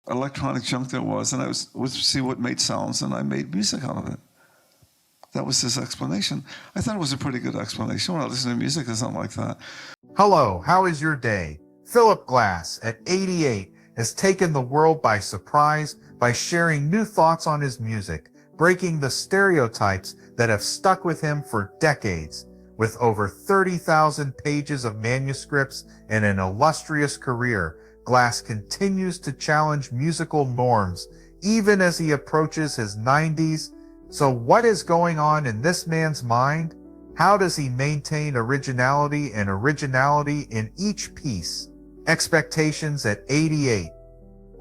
electronic junk there was, and I would see what made sounds, and I made music out of it. That was his explanation. I thought it was a pretty good explanation. When I listen to music or something like that. Hello, how is your day? Philip Glass, at 88, has taken the world by surprise by sharing new thoughts on his music, breaking the stereotypes that have stuck with him for decades. With over 30,000 pages of manuscripts and an illustrious career, Glass continues to challenge musical norms, even as he approaches his 90s. So what is going on in this man's mind? How does he maintain originality in each piece? Expectations at 88.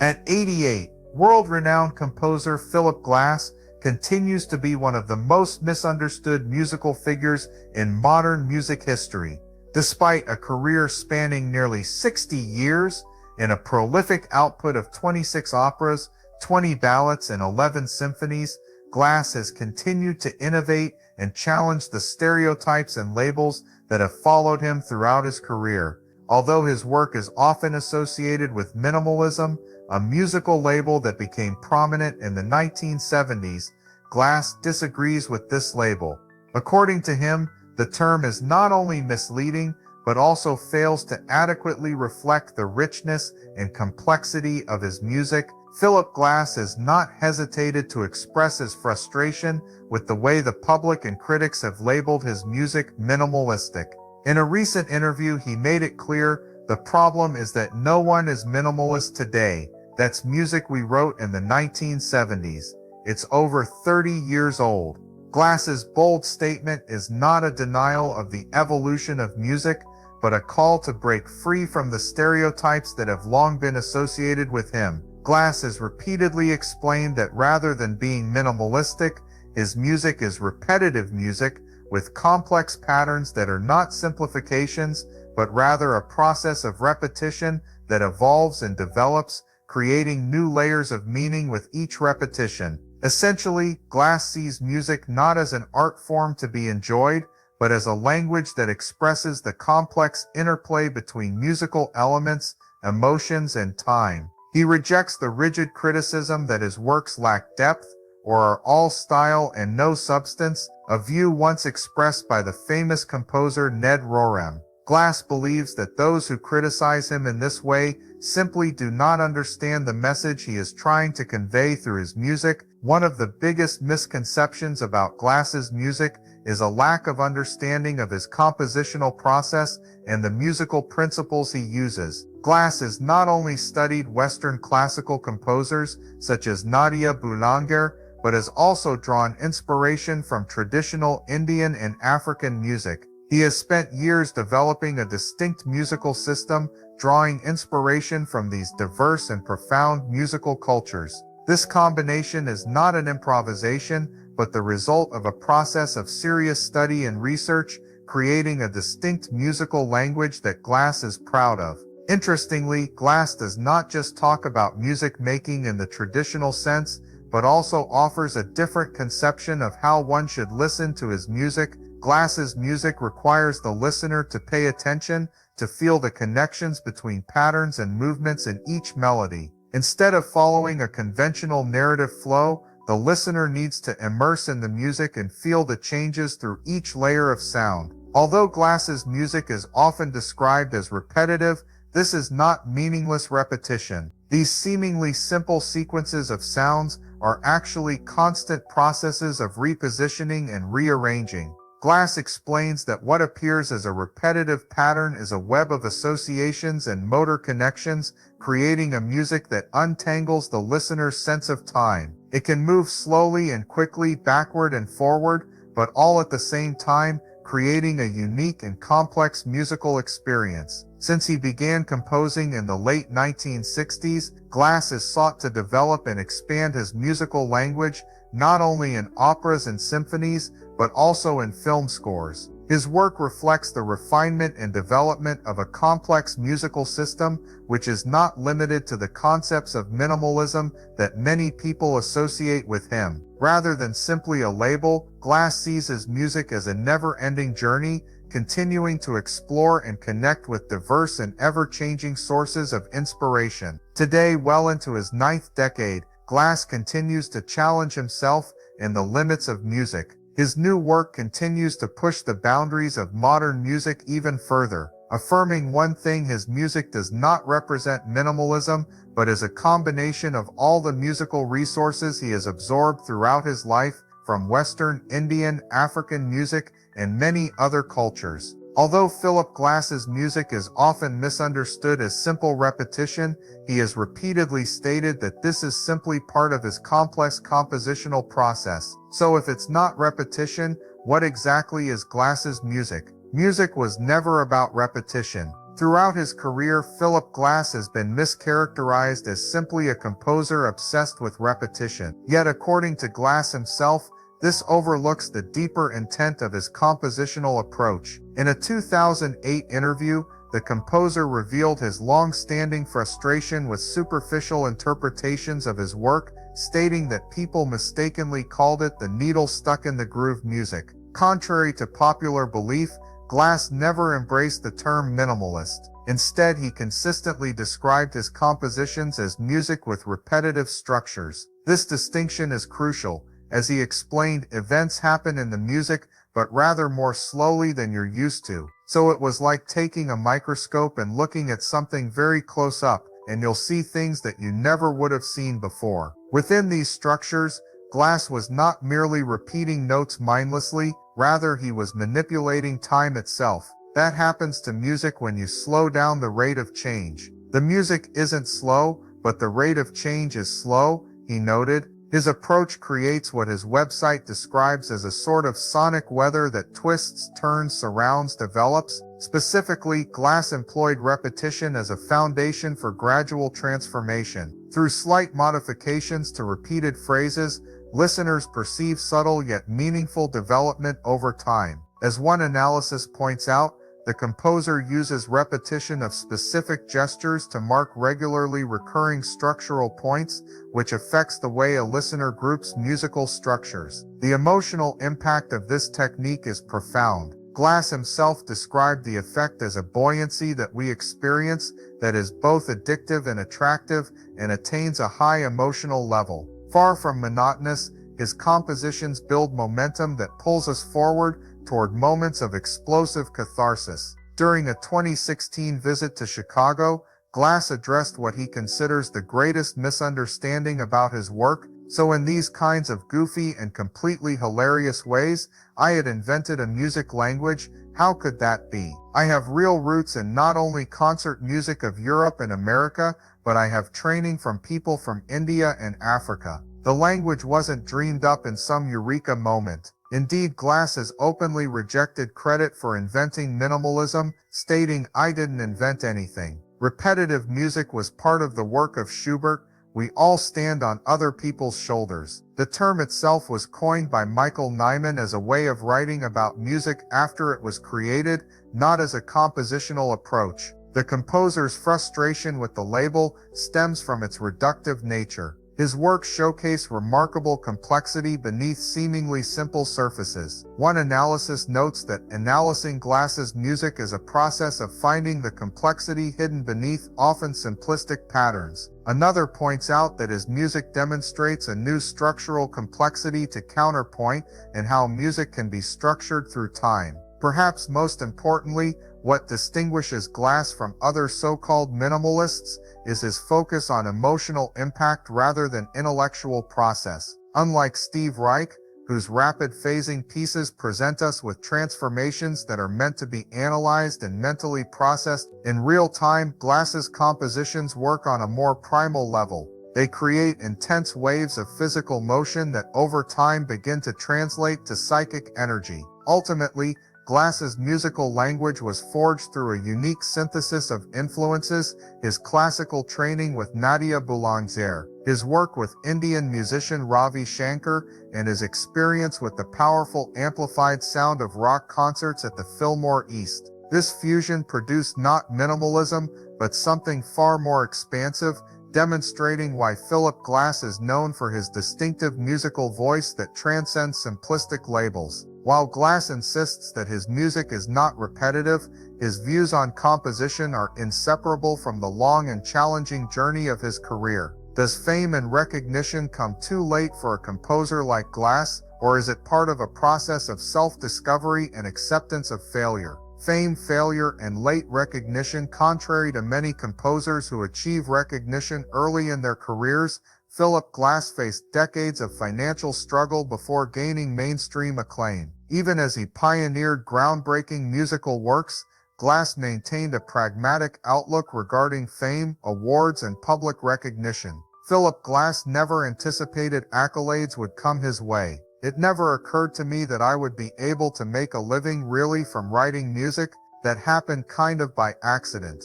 At 88, world-renowned composer Philip Glass continues to be one of the most misunderstood musical figures in modern music history. Despite a career spanning nearly 60 years and a prolific output of 26 operas, 20 ballets, and 11 symphonies, Glass has continued to innovate and challenge the stereotypes and labels that have followed him throughout his career. Although his work is often associated with minimalism, a musical label that became prominent in the 1970s, Glass disagrees with this label. According to him, the term is not only misleading, but also fails to adequately reflect the richness and complexity of his music. Philip Glass has not hesitated to express his frustration with the way the public and critics have labeled his music minimalistic. In a recent interview, he made it clear the problem is that no one is minimalist today. That's music we wrote in the 1970s. It's over 30 years old. Glass's bold statement is not a denial of the evolution of music, but a call to break free from the stereotypes that have long been associated with him. Glass has repeatedly explained that rather than being minimalistic, his music is repetitive music with complex patterns that are not simplifications, but rather a process of repetition that evolves and develops, creating new layers of meaning with each repetition. Essentially, Glass sees music not as an art form to be enjoyed, but as a language that expresses the complex interplay between musical elements, emotions, and time. He rejects the rigid criticism that his works lack depth or are all style and no substance, a view once expressed by the famous composer Ned Rorem. Glass believes that those who criticize him in this way simply do not understand the message he is trying to convey through his music. One of the biggest misconceptions about Glass's music is a lack of understanding of his compositional process and the musical principles he uses. Glass has not only studied Western classical composers such as Nadia Boulanger, but has also drawn inspiration from traditional Indian and African music. He has spent years developing a distinct musical system, drawing inspiration from these diverse and profound musical cultures. This combination is not an improvisation, but the result of a process of serious study and research, creating a distinct musical language that Glass is proud of. Interestingly, Glass does not just talk about music making in the traditional sense, but also offers a different conception of how one should listen to his music. Glass's music requires the listener to pay attention, to feel the connections between patterns and movements in each melody. Instead of following a conventional narrative flow, the listener needs to immerse in the music and feel the changes through each layer of sound. Although Glass's music is often described as repetitive, this is not meaningless repetition. These seemingly simple sequences of sounds are actually constant processes of repositioning and rearranging. Glass explains that what appears as a repetitive pattern is a web of associations and motor connections, creating a music that untangles the listener's sense of time. It can move slowly and quickly backward and forward, but all at the same time, creating a unique and complex musical experience. Since he began composing in the late 1960s, Glass has sought to develop and expand his musical language, not only in operas and symphonies, but also in film scores. His work reflects the refinement and development of a complex musical system, which is not limited to the concepts of minimalism that many people associate with him. Rather than simply a label, Glass sees his music as a never-ending journey, continuing to explore and connect with diverse and ever-changing sources of inspiration. Today, well into his 9th decade, Glass continues to challenge himself and the limits of music. His new work continues to push the boundaries of modern music even further, affirming one thing: his music does not represent minimalism, but is a combination of all the musical resources he has absorbed throughout his life, from Western, Indian, African music, and many other cultures. Although Philip Glass's music is often misunderstood as simple repetition, he has repeatedly stated that this is simply part of his complex compositional process. So if it's not repetition, what exactly is Glass's music? Music was never about repetition. Throughout his career, Philip Glass has been mischaracterized as simply a composer obsessed with repetition. Yet according to Glass himself, this overlooks the deeper intent of his compositional approach. In a 2008 interview, the composer revealed his long-standing frustration with superficial interpretations of his work, stating that people mistakenly called it the needle stuck in the groove music. Contrary to popular belief, Glass never embraced the term minimalist. Instead, he consistently described his compositions as music with repetitive structures. This distinction is crucial. As he explained, events happen in the music, but rather more slowly than you're used to. So it was like taking a microscope and looking at something very close up, and you'll see things that you never would have seen before. Within these structures, Glass was not merely repeating notes mindlessly, rather he was manipulating time itself. That happens to music when you slow down the rate of change. The music isn't slow, but the rate of change is slow, he noted. His approach creates what his website describes as a sort of sonic weather that twists, turns, surrounds, develops. Specifically, Glass employed repetition as a foundation for gradual transformation. Through slight modifications to repeated phrases, listeners perceive subtle yet meaningful development over time. As one analysis points out, the composer uses repetition of specific gestures to mark regularly recurring structural points, which affects the way a listener groups musical structures. The emotional impact of this technique is profound. Glass himself described the effect as a buoyancy that we experience that is both addictive and attractive and attains a high emotional level. Far from monotonous, his compositions build momentum that pulls us forward toward moments of explosive catharsis. During a 2016 visit to Chicago, Glass addressed what he considers the greatest misunderstanding about his work. So in these kinds of goofy and completely hilarious ways, I had invented a music language. How could that be? I have real roots in not only concert music of Europe and America, but I have training from people from India and Africa. The language wasn't dreamed up in some eureka moment. Indeed, Glass has openly rejected credit for inventing minimalism, stating, "I didn't invent anything. Repetitive music was part of the work of Schubert. We all stand on other people's shoulders." The term itself was coined by Michael Nyman as a way of writing about music after it was created, not as a compositional approach. The composer's frustration with the label stems from its reductive nature. His works showcase remarkable complexity beneath seemingly simple surfaces. One analysis notes that analyzing Glass's music is a process of finding the complexity hidden beneath often simplistic patterns. Another points out that his music demonstrates a new structural complexity to counterpoint and how music can be structured through time. Perhaps most importantly, what distinguishes Glass from other so-called minimalists is his focus on emotional impact rather than intellectual process. Unlike Steve Reich, whose rapid phasing pieces present us with transformations that are meant to be analyzed and mentally processed in real time, Glass's compositions work on a more primal level. They create intense waves of physical motion that over time begin to translate to psychic energy. Ultimately, Glass's musical language was forged through a unique synthesis of influences: his classical training with Nadia Boulanger, his work with Indian musician Ravi Shankar, and his experience with the powerful amplified sound of rock concerts at the Fillmore East. This fusion produced not minimalism, but something far more expansive, demonstrating why Philip Glass is known for his distinctive musical voice that transcends simplistic labels. While Glass insists that his music is not repetitive, his views on composition are inseparable from the long and challenging journey of his career. Does fame and recognition come too late for a composer like Glass, or is it part of a process of self-discovery and acceptance of failure? Fame, failure, and late recognition. Contrary to many composers who achieve recognition early in their careers, Philip Glass faced decades of financial struggle before gaining mainstream acclaim. Even as he pioneered groundbreaking musical works, Glass maintained a pragmatic outlook regarding fame, awards, and public recognition. Philip Glass never anticipated accolades would come his way. It never occurred to me that I would be able to make a living really from writing music. That happened kind of by accident,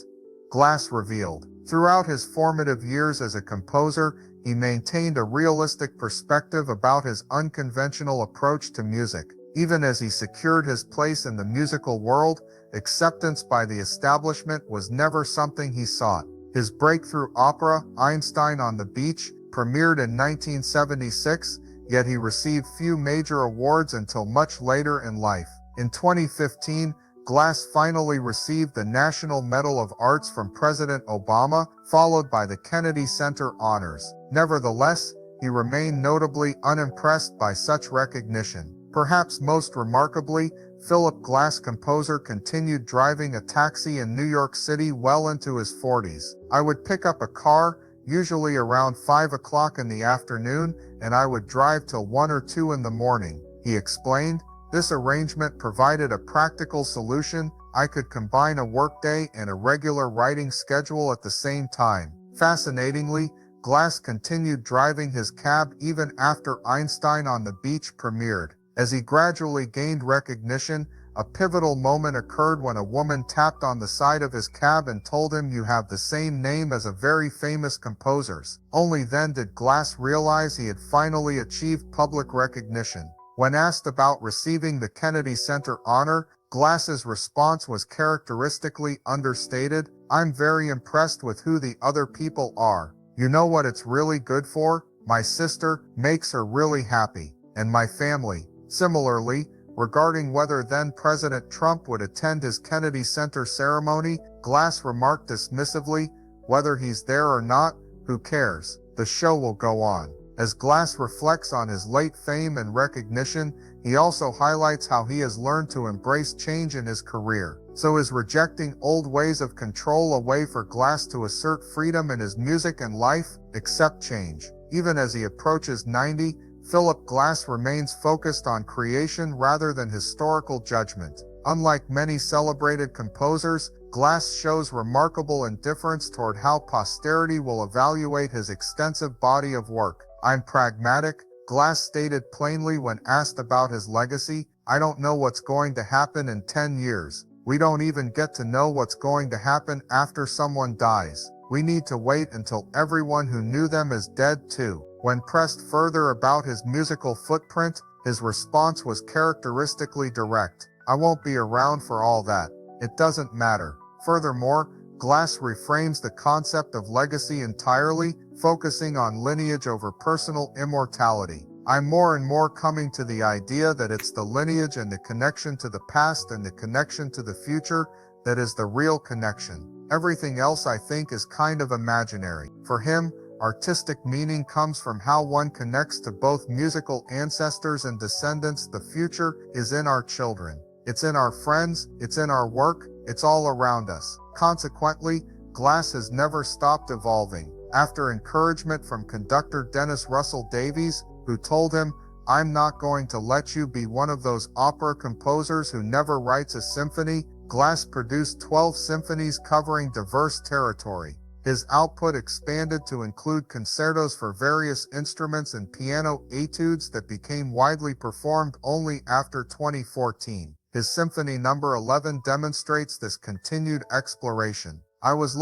Glass revealed. Throughout his formative years as a composer, he maintained a realistic perspective about his unconventional approach to music. Even as he secured his place in the musical world, acceptance by the establishment was never something he sought. His breakthrough opera, Einstein on the Beach, premiered in 1976, yet he received few major awards until much later in life. In 2015, Glass finally received the National Medal of Arts from President Obama, followed by the Kennedy Center honors. Nevertheless, he remained notably unimpressed by such recognition. Perhaps most remarkably, Philip Glass, composer, continued driving a taxi in New York City well into his 40s. I would pick up a car, usually around 5 o'clock in the afternoon, and I would drive till 1 or 2 in the morning, he explained. This arrangement provided a practical solution. I could combine a workday and a regular writing schedule at the same time. Fascinatingly, Glass continued driving his cab even after Einstein on the Beach premiered. As he gradually gained recognition, a pivotal moment occurred when a woman tapped on the side of his cab and told him, "You have the same name as a very famous composer's." Only then did Glass realize he had finally achieved public recognition. When asked about receiving the Kennedy Center honor, Glass's response was characteristically understated. "I'm very impressed with who the other people are. You know what it's really good for? My sister makes her really happy. And my family." Similarly, regarding whether then-President Trump would attend his Kennedy Center ceremony, Glass remarked dismissively, "Whether he's there or not, who cares? The show will go on." As Glass reflects on his late fame and recognition, he also highlights how he has learned to embrace change in his career. So is rejecting old ways of control a way for Glass to assert freedom in his music and life? Accept change. Even as he approaches 90, Philip Glass remains focused on creation rather than historical judgment. Unlike many celebrated composers, Glass shows remarkable indifference toward how posterity will evaluate his extensive body of work. "I'm pragmatic," Glass stated plainly when asked about his legacy. "I don't know what's going to happen in 10 years. We don't even get to know what's going to happen after someone dies. We need to wait until everyone who knew them is dead too." When pressed further about his musical footprint, his response was characteristically direct. "I won't be around for all that. It doesn't matter." Furthermore, Glass reframes the concept of legacy entirely, focusing on lineage over personal immortality. "I'm more and more coming to the idea that it's the lineage and the connection to the past and the connection to the future that is the real connection. Everything else, I think, is kind of imaginary." For him, artistic meaning comes from how one connects to both musical ancestors and descendants. The future is in our children. It's in our friends. It's in our work. It's all around us. Consequently, Glass has never stopped evolving. After encouragement from conductor Dennis Russell Davies, who told him, "I'm not going to let you be one of those opera composers who never writes a symphony," Glass produced 12 symphonies covering diverse territory. His output expanded to include concertos for various instruments and piano etudes that became widely performed only after 2014. His Symphony No. 11 demonstrates this continued exploration. I was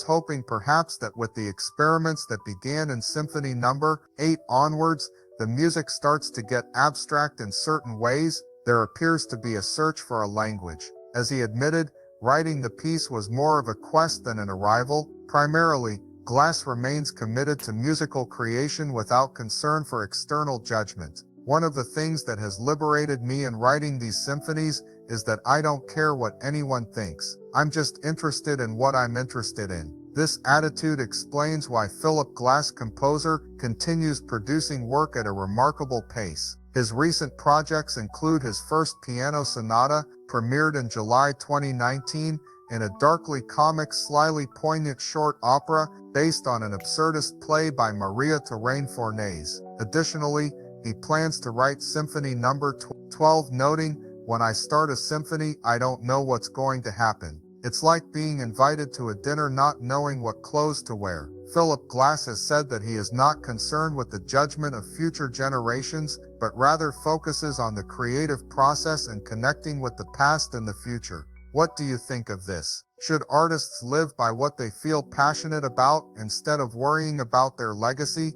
hoping perhaps that with the experiments that began in Symphony No. 8 onwards, the music starts to get abstract in certain ways. There appears to be a search for a language. As he admitted, writing the piece was more of a quest than an arrival. Primarily, Glass remains committed to musical creation without concern for external judgment. One of the things that has liberated me in writing these symphonies is that I don't care what anyone thinks. I'm just interested in what I'm interested in. This attitude explains why Philip Glass, composer, continues producing work at a remarkable pace. His recent projects include his first piano sonata, premiered in July 2019, and a darkly comic, slyly poignant short opera based on an absurdist play by Maria Terrain Fornes. Additionally, he plans to write Symphony Number 12, noting, "When I start a symphony, I don't know what's going to happen. It's like being invited to a dinner not knowing what clothes to wear." Philip Glass has said that he is not concerned with the judgment of future generations, but rather focuses on the creative process and connecting with the past and the future. What do you think of this? Should artists live by what they feel passionate about instead of worrying about their legacy?